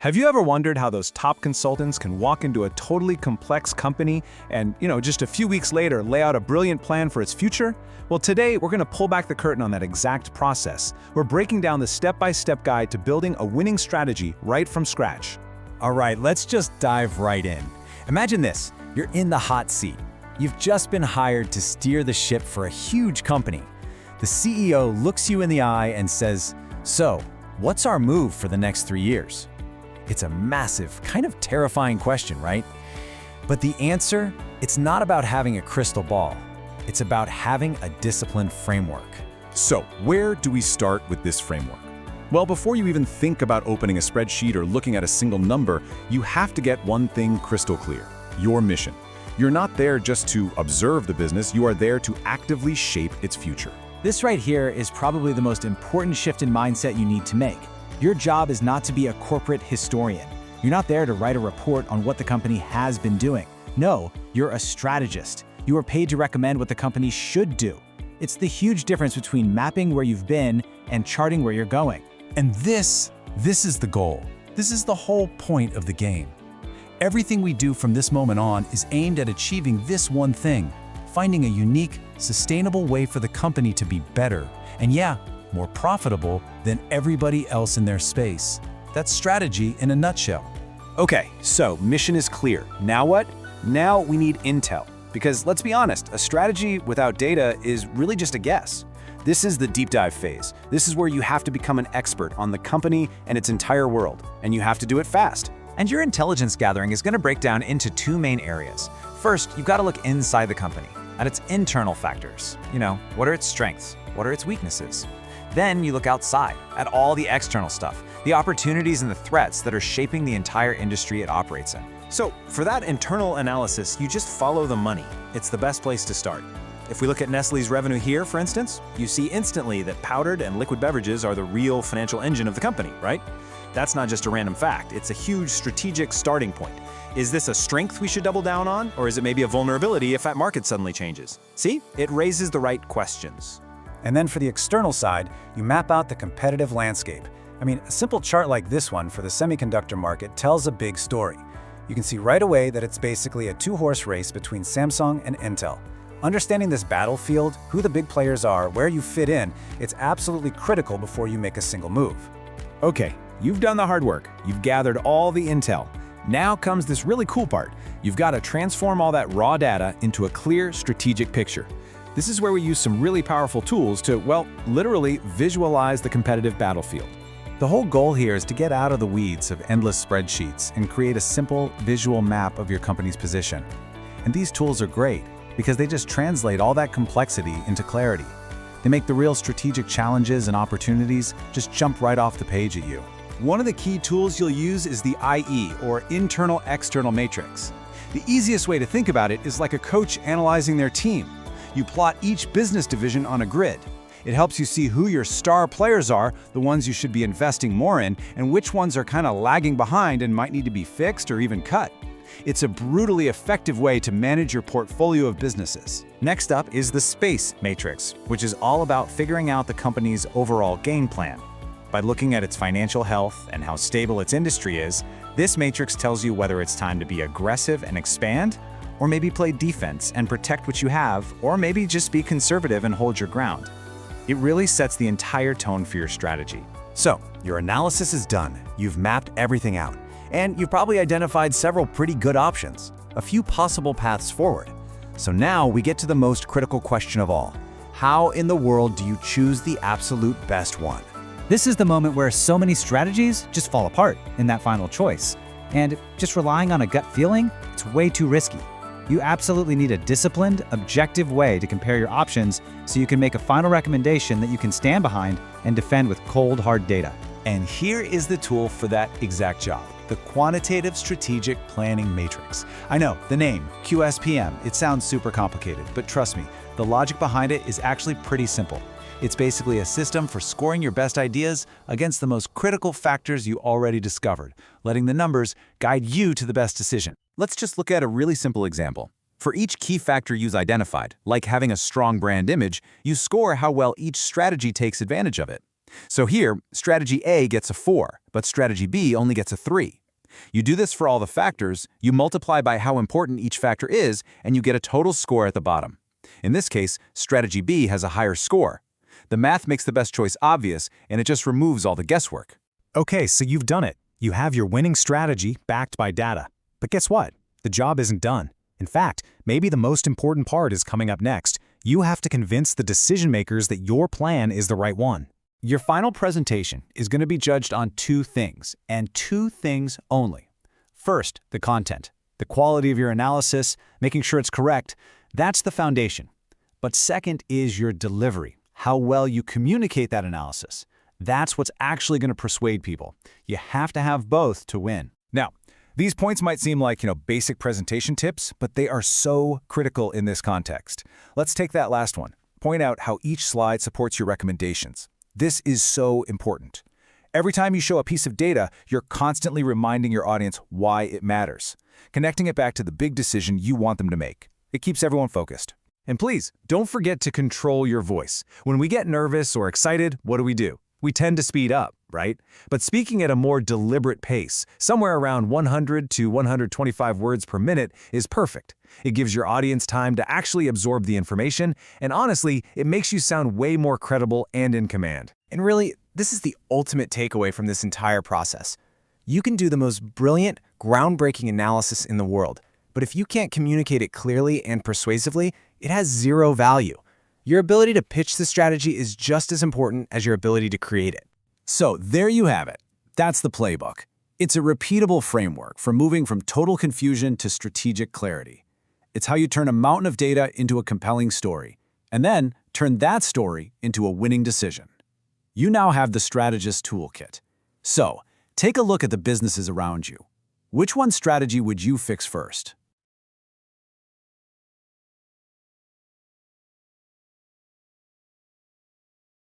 Have you ever wondered how those top consultants can walk into a totally complex company and, just a few weeks later lay out a brilliant plan for its future? Well, today we're going to pull back the curtain on that exact process. We're breaking down the step-by-step guide to building a winning strategy right from scratch. All right, let's just dive right in. Imagine this, you're in the hot seat. You've just been hired to steer the ship for a huge company. The CEO looks you in the eye and says, "So, what's our move for the next 3 years?" It's a massive, kind of terrifying question, right? But the answer, it's not about having a crystal ball. It's about having a disciplined framework. So, where do we start with this framework? Well, before you even think about opening a spreadsheet or looking at a single number, you have to get one thing crystal clear: your mission. You're not there just to observe the business, you are there to actively shape its future. This right here is probably the most important shift in mindset you need to make. Your job is not to be a corporate historian. You're not there to write a report on what the company has been doing. No, you're a strategist. You are paid to recommend what the company should do. It's the huge difference between mapping where you've been and charting where you're going. And this is the goal. This is the whole point of the game. Everything we do from this moment on is aimed at achieving this one thing: finding a unique, sustainable way for the company to be better, and more profitable than everybody else in their space. That's strategy in a nutshell. Okay, so mission is clear. Now what? Now we need intel. Because let's be honest, a strategy without data is really just a guess. This is the deep dive phase. This is where you have to become an expert on the company and its entire world, and you have to do it fast. And your intelligence gathering is going to break down into two main areas. First, you've got to look inside the company, at its internal factors. What are its strengths? What are its weaknesses? Then you look outside, at all the external stuff, the opportunities and the threats that are shaping the entire industry it operates in. So for that internal analysis, you just follow the money. It's the best place to start. If we look at Nestle's revenue here, for instance, you see instantly that powdered and liquid beverages are the real financial engine of the company, right? That's not just a random fact, it's a huge strategic starting point. Is this a strength we should double down on, or is it maybe a vulnerability if that market suddenly changes? See, it raises the right questions. And then for the external side, you map out the competitive landscape. A simple chart like this one for the semiconductor market tells a big story. You can see right away that it's basically a two-horse race between Samsung and Intel. Understanding this battlefield, who the big players are, where you fit in, it's absolutely critical before you make a single move. Okay, you've done the hard work. You've gathered all the intel. Now comes this really cool part. You've got to transform all that raw data into a clear strategic picture. This is where we use some really powerful tools to, literally visualize the competitive battlefield. The whole goal here is to get out of the weeds of endless spreadsheets and create a simple visual map of your company's position. And these tools are great because they just translate all that complexity into clarity. They make the real strategic challenges and opportunities just jump right off the page at you. One of the key tools you'll use is the IE, or internal-external matrix. The easiest way to think about it is like a coach analyzing their team. You plot each business division on a grid. It helps you see who your star players are, the ones you should be investing more in, and which ones are kind of lagging behind and might need to be fixed or even cut. It's a brutally effective way to manage your portfolio of businesses. Next up is the space matrix, which is all about figuring out the company's overall game plan. By looking at its financial health and how stable its industry is, this matrix tells you whether it's time to be aggressive and expand, or maybe play defense and protect what you have, or maybe just be conservative and hold your ground. It really sets the entire tone for your strategy. So, your analysis is done. You've mapped everything out. And you've probably identified several pretty good options, a few possible paths forward. So now we get to the most critical question of all. How in the world do you choose the absolute best one? This is the moment where so many strategies just fall apart in that final choice. And just relying on a gut feeling, it's way too risky. You absolutely need a disciplined, objective way to compare your options so you can make a final recommendation that you can stand behind and defend with cold, hard data. And here is the tool for that exact job, the Quantitative Strategic Planning Matrix. I know, the name, QSPM, it sounds super complicated, but trust me, the logic behind it is actually pretty simple. It's basically a system for scoring your best ideas against the most critical factors you already discovered, letting the numbers guide you to the best decision. Let's just look at a really simple example. For each key factor you've identified, like having a strong brand image, you score how well each strategy takes advantage of it. So here, strategy A gets a 4, but strategy B only gets a 3. You do this for all the factors, you multiply by how important each factor is, and you get a total score at the bottom. In this case, strategy B has a higher score. The math makes the best choice obvious, and it just removes all the guesswork. Okay, so you've done it. You have your winning strategy backed by data. But guess what? The job isn't done. In fact, maybe the most important part is coming up next. You have to convince the decision makers that your plan is the right one. Your final presentation is going to be judged on 2 things, and 2 things only. First, the content, the quality of your analysis, making sure it's correct. That's the foundation. But second is your delivery, how well you communicate that analysis. That's what's actually going to persuade people. You have to have both to win. Now, these points might seem like, basic presentation tips, but they are so critical in this context. Let's take that last one. Point out how each slide supports your recommendations. This is so important. Every time you show a piece of data, you're constantly reminding your audience why it matters, connecting it back to the big decision you want them to make. It keeps everyone focused. And please, don't forget to control your voice. When we get nervous or excited, what do? We tend to speed up, right? But speaking at a more deliberate pace, somewhere around 100 to 125 words per minute, is perfect. It gives your audience time to actually absorb the information, and honestly, it makes you sound way more credible and in command. And really, this is the ultimate takeaway from this entire process. You can do the most brilliant, groundbreaking analysis in the world, but if you can't communicate it clearly and persuasively, it has zero value. Your ability to pitch the strategy is just as important as your ability to create it. So there you have it. That's the playbook. It's a repeatable framework for moving from total confusion to strategic clarity. It's how you turn a mountain of data into a compelling story, and then turn that story into a winning decision. You now have the strategist toolkit. So, take a look at the businesses around you. Which one strategy would you fix first?